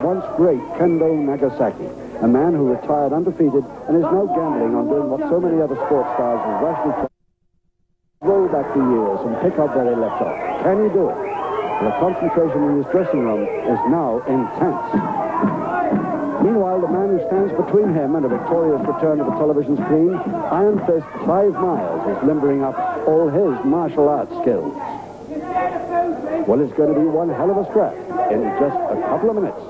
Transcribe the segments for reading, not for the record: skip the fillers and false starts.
Once great Kendo Nagasaki, a man who retired undefeated and is now gambling on doing what so many other sports stars have rashly tried. Roll back the years and pick up where they left off. Can he do it? The concentration in his dressing room is now intense. Meanwhile, the man who stands between him and a victorious return to the television screen, Iron Fist Clive Myers, is limbering up all his martial arts skills. Well, it's going to be one hell of a scrap in just a couple of minutes.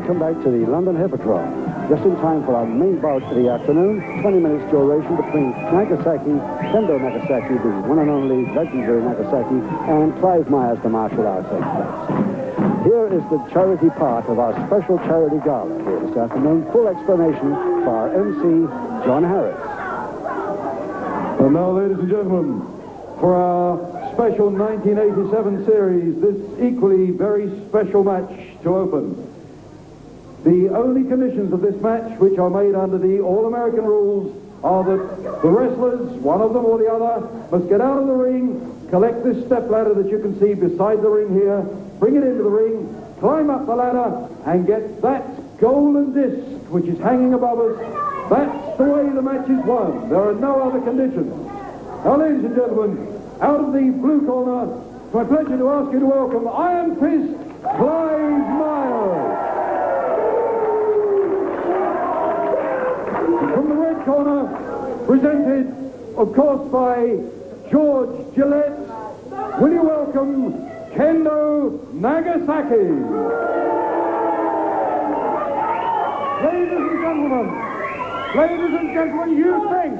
Welcome back to the London Hippodrome. Just in time for our main bout for the afternoon, 20 minutes duration between Nagasaki, Kendo Nagasaki, the one and only legendary Nagasaki, and Clive Myers, the martial arts expert. Here is the charity part of our special charity gala here this afternoon. Full explanation for our MC, John Harris. And now, ladies and gentlemen, for our special 1987 series, this equally very special match to open. The only conditions of this match, which are made under the All-American rules, are that the wrestlers, one of them or the other, must get out of the ring, collect this step ladder that you can see beside the ring here, bring it into the ring, climb up the ladder, and get that golden disc, which is hanging above us. That's the way the match is won. There are no other conditions. Now, ladies and gentlemen, out of the blue corner, it's my pleasure to ask you to welcome Iron Fist Clive Myers. From the red corner, presented, of course, by George Gillette, will you welcome Kendo Nagasaki? Ladies and gentlemen, you think,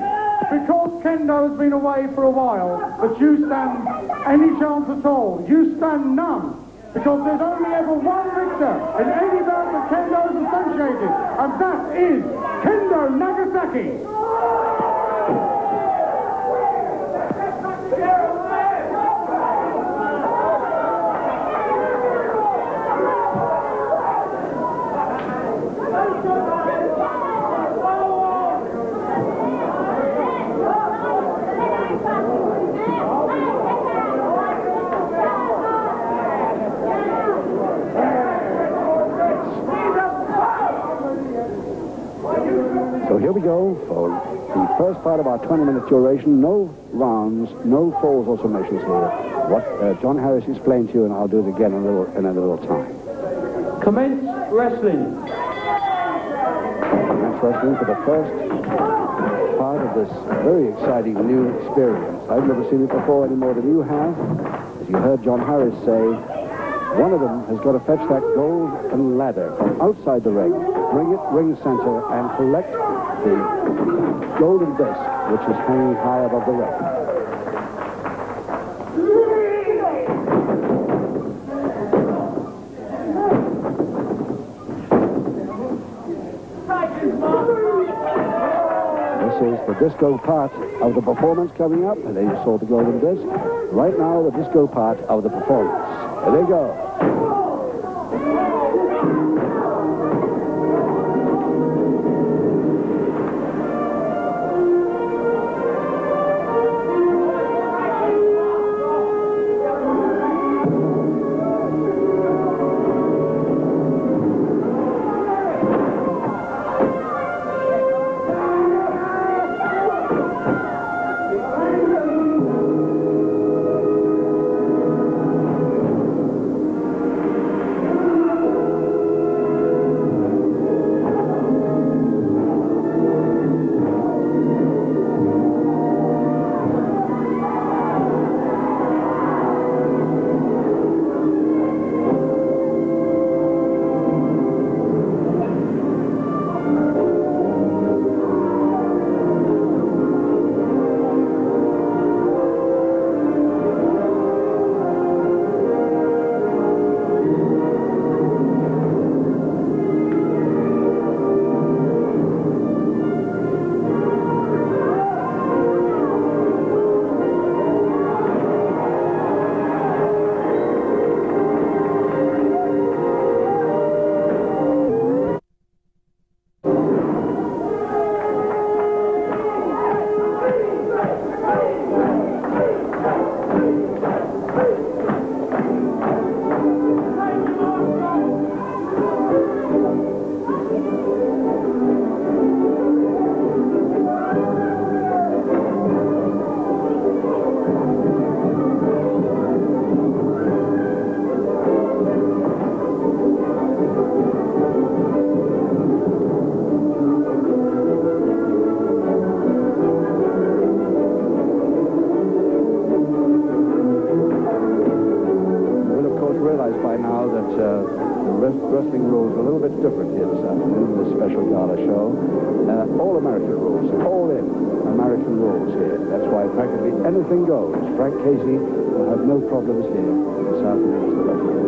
because Kendo has been away for a while, that you stand any chance at all. You stand none. Because there's only ever one victor in any bout that Kendo is associated, and that is Kendo Nagasaki. So here we go for the first part of our 20-minute duration. No rounds, no falls or submissions here. What John Harris explained to you, and I'll do it again in a little time. Commence wrestling. Commence wrestling for the first part of this very exciting new experience. I've never seen it before any more than you have. As you heard John Harris say, one of them has got to fetch that golden ladder from outside the ring, bring it ring center, and collect the golden disc, which is hanging high above the ring. This is the disco part of the performance coming up. And there you saw the golden disc. Right now, the disco part of the performance. There they go. wrestling rules are a little bit different here this afternoon in this special gala show. All American rules, all in American rules here. That's why practically anything goes. Frank Casey will have no problems here this afternoon as the referee.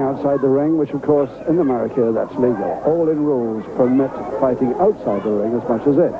Outside the ring, which of course in America that's legal. All in rules permit fighting outside the ring as much as it.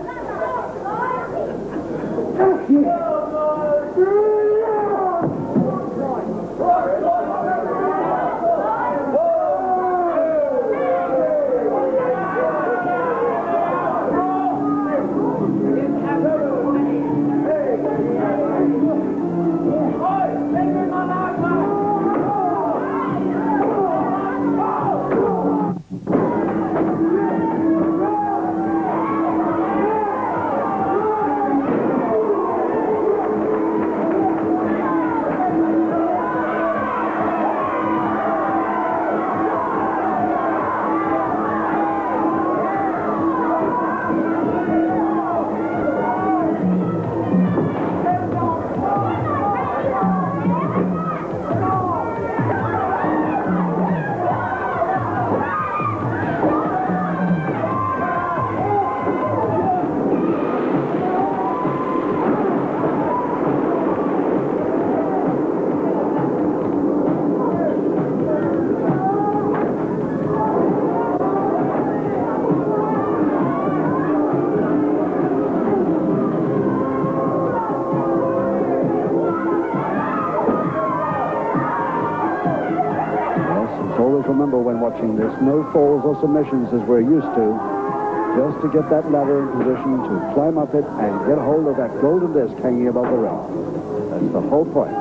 Remember when watching this, no falls or submissions as we're used to, just to get that ladder in position to climb up it and get a hold of that golden disc hanging above the ring. That's the whole point.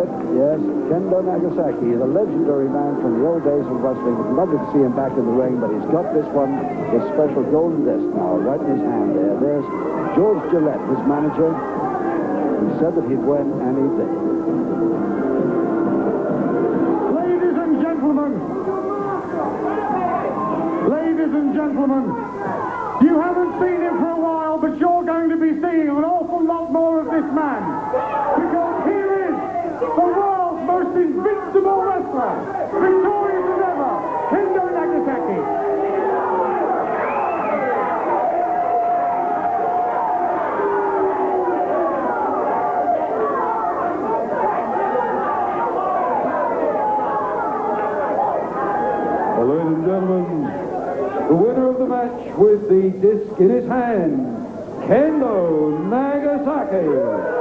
it. Yes, Kendo Nagasaki, the legendary man from the old days of wrestling. Would love to see him back in the ring, but he's got this one, his special golden disc now, right in his hand there. There's George Gillette, his manager. He said that he'd win, and he did. Ladies and gentlemen, you haven't seen him for a while, but you're going to be seeing an awful lot more of this man. Because here is the world's most invincible wrestler, victorious as ever, Kendo Nagasaki. Well, ladies and gentlemen, the winner of the match with the disc in his hand, Kendo Nagasaki.